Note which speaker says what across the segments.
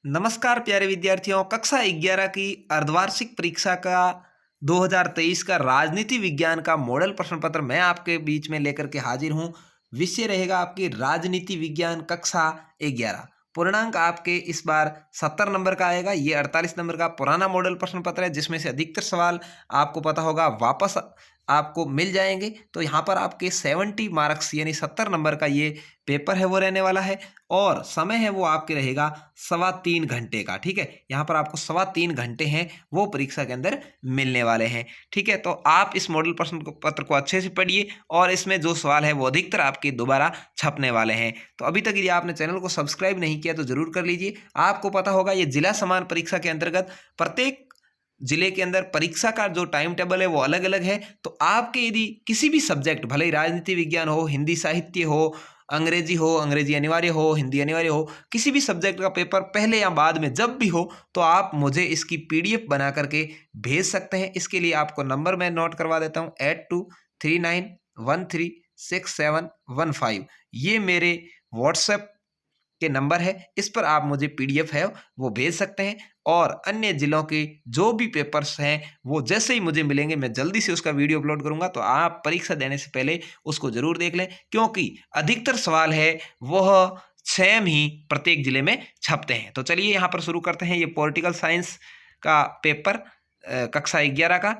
Speaker 1: नमस्कार प्यारे विद्यार्थियों, कक्षा 11 की अर्धवार्षिक परीक्षा का 2023 का राजनीति विज्ञान का मॉडल प्रश्न पत्र मैं आपके बीच में लेकर के हाजिर हूं। विषय रहेगा आपकी राजनीति विज्ञान कक्षा 11। पूर्णांक आपके इस बार 70 नंबर का आएगा। ये 48 नंबर का पुराना मॉडल प्रश्न पत्र है जिसमें से अधिकतर सवाल आपको पता होगा वापस आपको मिल जाएंगे। तो यहाँ पर आपके 70 मार्क्स यानी 70 नंबर का ये पेपर है वो रहने वाला है और समय है वो आपके रहेगा 3.25 घंटे का। ठीक है, यहाँ पर आपको 3.25 घंटे हैं वो परीक्षा के अंदर मिलने वाले हैं। ठीक है, तो आप इस मॉडल प्रश्न पत्र को अच्छे से पढ़िए और इसमें जो सवाल है वो अधिकतर आपके दोबारा छपने वाले हैं। तो अभी तक यदि आपने चैनल को सब्सक्राइब नहीं किया तो जरूर कर लीजिए। आपको पता होगा ये जिला समान परीक्षा के अंतर्गत प्रत्येक जिले के अंदर परीक्षा का जो टाइम टेबल है वो अलग अलग है। तो आपके यदि किसी भी सब्जेक्ट, भले ही राजनीति विज्ञान हो, हिंदी साहित्य हो, अंग्रेजी अनिवार्य हो, हिंदी अनिवार्य हो, किसी भी सब्जेक्ट का पेपर पहले या बाद में जब भी हो तो आप मुझे इसकी पीडीएफ बना करके भेज सकते हैं। इसके लिए आपको नंबर मैं नोट करवा देता हूँ, 8239136715। ये मेरे व्हाट्सएप के नंबर है, इस पर आप मुझे पीडीएफ है वो भेज सकते हैं। और अन्य जिलों के जो भी पेपर्स हैं वो जैसे ही मुझे मिलेंगे मैं जल्दी से उसका वीडियो अपलोड करूंगा। तो आप परीक्षा देने से पहले उसको जरूर देख लें, क्योंकि अधिकतर सवाल है वह सेम ही प्रत्येक जिले में छपते हैं। तो चलिए यहाँ पर शुरू करते हैं ये पॉलिटिकल साइंस का पेपर कक्षा 11 का।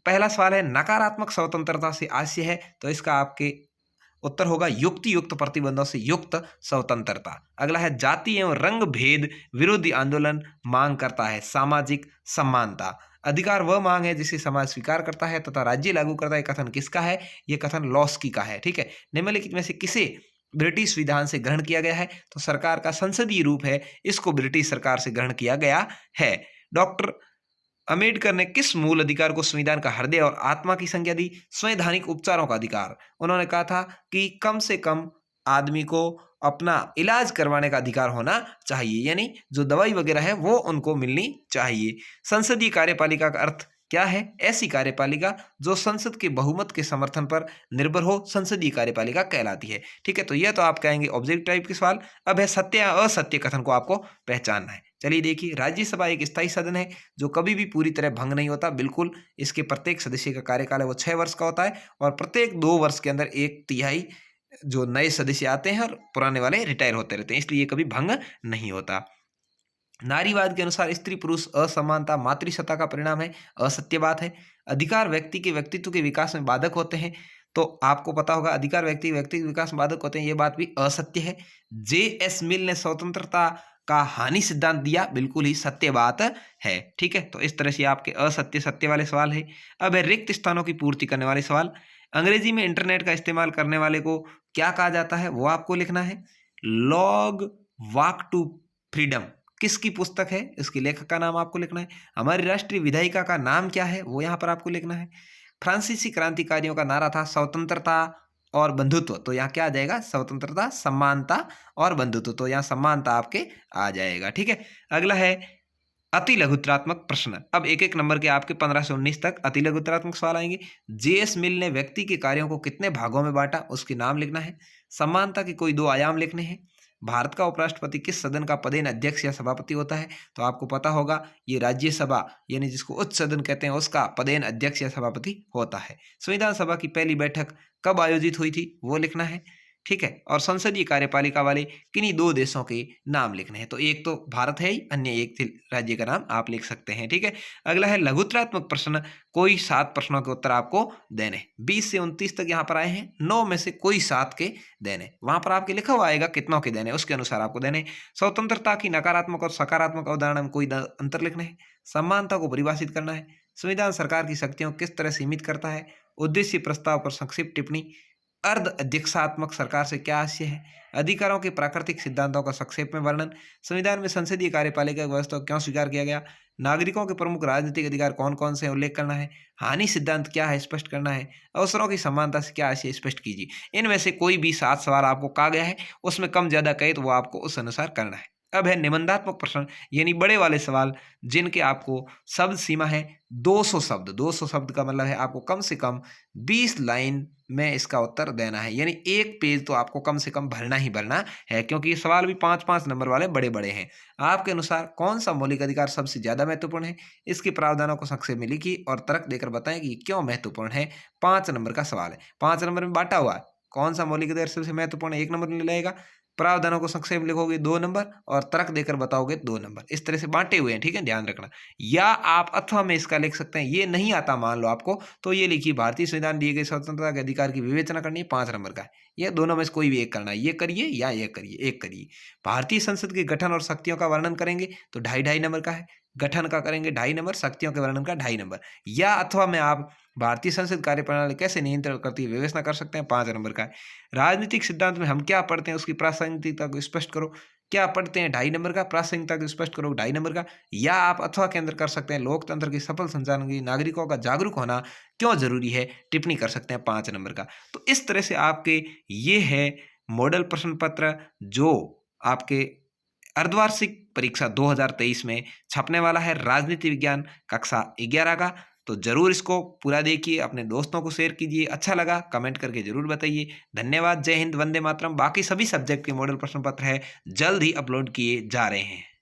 Speaker 1: पहला सवाल है, नकारात्मक स्वतंत्रता से आशय है, तो इसका आपके उत्तर होगा युक्ति युक्त प्रतिबंधों से युक्त स्वतंत्रता। अगला है, जाति एवं रंग भेद विरोधी आंदोलन मांग करता है सामाजिक समानता। अधिकार वह मांग है जिसे समाज स्वीकार करता है तथा राज्य लागू करता है। कथन किसका है? यह कथन लॉस्की का है। ठीक है, निम्नलिखित में से किसे ब्रिटिश विधान से ग्रहण किया गया है? तो सरकार का संसदीय रूप है, इसको ब्रिटिश सरकार से ग्रहण किया गया है। डॉक्टर अम्बेडकर ने किस मूल अधिकार को संविधान का हृदय और आत्मा की संज्ञा दी? संवैधानिक उपचारों का अधिकार। उन्होंने कहा था कि कम से कम आदमी को अपना इलाज करवाने का अधिकार होना चाहिए, यानी जो दवाई वगैरह है वो उनको मिलनी चाहिए। संसदीय कार्यपालिका का अर्थ क्या है? ऐसी कार्यपालिका जो संसद के बहुमत के समर्थन पर निर्भर हो, संसदीय कार्यपालिका कहलाती है। ठीक है, तो यह तो आप कहेंगे ऑब्जेक्टिव टाइप के सवाल। अब है सत्य या असत्य कथन को आपको पहचानना है। चलिए देखिए, राज्यसभा एक स्थायी सदन है जो कभी भी पूरी तरह भंग नहीं होता। बिल्कुल, इसके प्रत्येक सदस्य का कार्यकाल है वो 6 वर्ष का होता है और प्रत्येक 2 वर्ष के अंदर 1/3 जो नए सदस्य आते हैं और पुराने वाले रिटायर होते रहते हैं, इसलिए ये कभी भंग नहीं होता। नारीवाद के अनुसार स्त्री पुरुष असमानता मातृसत्ता का परिणाम है, असत्य बात है। अधिकार व्यक्ति के व्यक्तित्व के विकास में बाधक होते हैं, तो आपको पता होगा अधिकार व्यक्ति के विकास में बाधक होते हैं, ये बात भी असत्य है। जे.एस. मिल ने स्वतंत्रता का हानि सिद्धांत दिया, बिल्कुल ही सत्य बात है। ठीक है, तो इस तरह से आपके असत्य सत्य वाले सवाल है। अब है रिक्त स्थानों की पूर्ति करने वाले सवाल। अंग्रेजी में इंटरनेट का इस्तेमाल करने वाले को क्या कहा जाता है वो आपको लिखना है। लॉग वॉक टू फ्रीडम किसकी पुस्तक है? इसकी लेखक का नाम आपको लिखना है। हमारी राष्ट्रीय विधायिका का नाम क्या है वो यहाँ पर आपको लिखना है। फ्रांसीसी क्रांतिकारियों का नारा था स्वतंत्रता और बंधुत्व, तो यहाँ क्या आ जाएगा? स्वतंत्रता, समानता और बंधुत्व, तो यहाँ समानता आपके आ जाएगा। ठीक है, अगला है अति लघुत्रात्मक प्रश्न। अब एक एक नंबर के आपके 15 से 19 तक अति लघुत्रात्मक सवाल आएंगे। जे.एस. मिल ने व्यक्ति के कार्यों को कितने भागों में बांटा? उसके नाम लिखना है। समानता के कोई 2 आयाम लिखने हैं। भारत का उपराष्ट्रपति किस सदन का पदेन अध्यक्ष या सभापति होता है? तो आपको पता होगा ये राज्यसभा यानी जिसको उच्च सदन कहते हैं उसका पदेन अध्यक्ष या सभापति होता है। संविधान सभा की पहली बैठक कब आयोजित हुई थी वो लिखना है। ठीक है, और संसदीय कार्यपालिका वाले किन्हीं 2 देशों के नाम लिखने हैं। तो एक तो भारत है ही, अन्य एक राज्य का नाम आप लिख सकते हैं। ठीक है, अगला है लघुत्रात्मक प्रश्न। कोई 7 प्रश्नों के उत्तर आपको देने, 20 से 29 तक यहाँ पर आए हैं, 9 में से कोई 7 के देने। वहां पर आपके लिखा हुआ आएगा कितनों के देने, उसके अनुसार आपको देने। स्वतंत्रता की नकारात्मक और सकारात्मक अवधारणा में कोई अंतर लिखने हैं। समानता को परिभाषित करना है। संविधान सरकार की शक्तियों को किस तरह सीमित करता है? उद्देश्य प्रस्ताव पर संक्षिप्त टिप्पणी। अर्ध अध्यक्षात्मक सरकार से क्या आशय है? अधिकारों के प्राकृतिक सिद्धांतों का संक्षेप में वर्णन। संविधान में संसदीय कार्यपालिका की व्यवस्था को क्यों स्वीकार किया गया? नागरिकों के प्रमुख राजनीतिक अधिकार कौन कौन से उल्लेख करना है। हानि सिद्धांत क्या है स्पष्ट करना है। अवसरों की समानता से क्या आशय स्पष्ट कीजिए। इनमें से कोई भी 7 सवाल आपको कहा गया है, उसमें कम ज्यादा कहे तो वो आपको उस अनुसार करना है। अब है निबंधात्मक प्रश्न, यानी बड़े वाले सवाल जिनके आपको शब्द सीमा है 200 शब्द। 200 शब्द का मतलब है आपको कम से कम 20 लाइन में इसका उत्तर देना है, यानी एक पेज तो आपको कम से कम भरना ही भरना है, क्योंकि ये सवाल भी 5-5 नंबर वाले बड़े-बड़े हैं। आपके अनुसार कौन सा मौलिक अधिकार सबसे ज़्यादा महत्वपूर्ण है? इसके प्रावधानों को संक्षेप में लिखिए और तर्क देकर बताएं कि ये क्यों महत्वपूर्ण है। 5 नंबर का सवाल है, 5 नंबर में बाँटा हुआ है। कौन सा मौलिक अधिकार सबसे महत्वपूर्ण है? 1 नंबर ले लेगा। प्रावधानों को संक्षेप में लिखोगे 2 नंबर और तर्क देकर बताओगे 2 नंबर। इस तरह से बाँटे हुए हैं, ठीक है? ध्यान रखना। या आप अथवा में इसका लिख सकते हैं, ये नहीं आता मान लो आपको, तो ये लिखिए भारतीय संविधान दिए गए स्वतंत्रता के अधिकार की विवेचना करनी है, 5 नंबर का है। ये दोनों में से कोई भी एक करना है, ये करिए या ये करिए, एक करिए। भारतीय संसद के गठन और शक्तियों का वर्णन करेंगे तो ढाई-ढाई नंबर का है। गठन का करेंगे 2.5 नंबर, शक्तियों के वर्णन का 2.5 नंबर। या अथवा में आप भारतीय संसद कार्यप्रणाली कैसे नियंत्रण करती है विवेचना कर सकते हैं, 5 नंबर का है। राजनीतिक सिद्धांत में हम क्या पढ़ते हैं उसकी प्रासंगिकता को स्पष्ट करो, क्या पढ़ते हैं, 2.5 नंबर का। प्रासंगिकता को स्पष्ट करो, 2.5 नंबर का। या आप अथवा के अंदर कर सकते हैं लोकतंत्र की सफल संचालन की नागरिकों का जागरूक होना क्यों जरूरी है, टिप्पणी कर सकते हैं, 5 नंबर का। तो इस तरह से आपके ये है मॉडल प्रश्न पत्र जो आपके अर्धवार्षिक परीक्षा 2023 में छपने वाला है, राजनीति विज्ञान कक्षा 11 का। तो जरूर इसको पूरा देखिए, अपने दोस्तों को शेयर कीजिए। अच्छा लगा कमेंट करके जरूर बताइए। धन्यवाद। जय हिंद, वंदे मातरम। बाकी सभी सब्जेक्ट के मॉडल प्रश्न पत्र है जल्द ही अपलोड किए जा रहे हैं।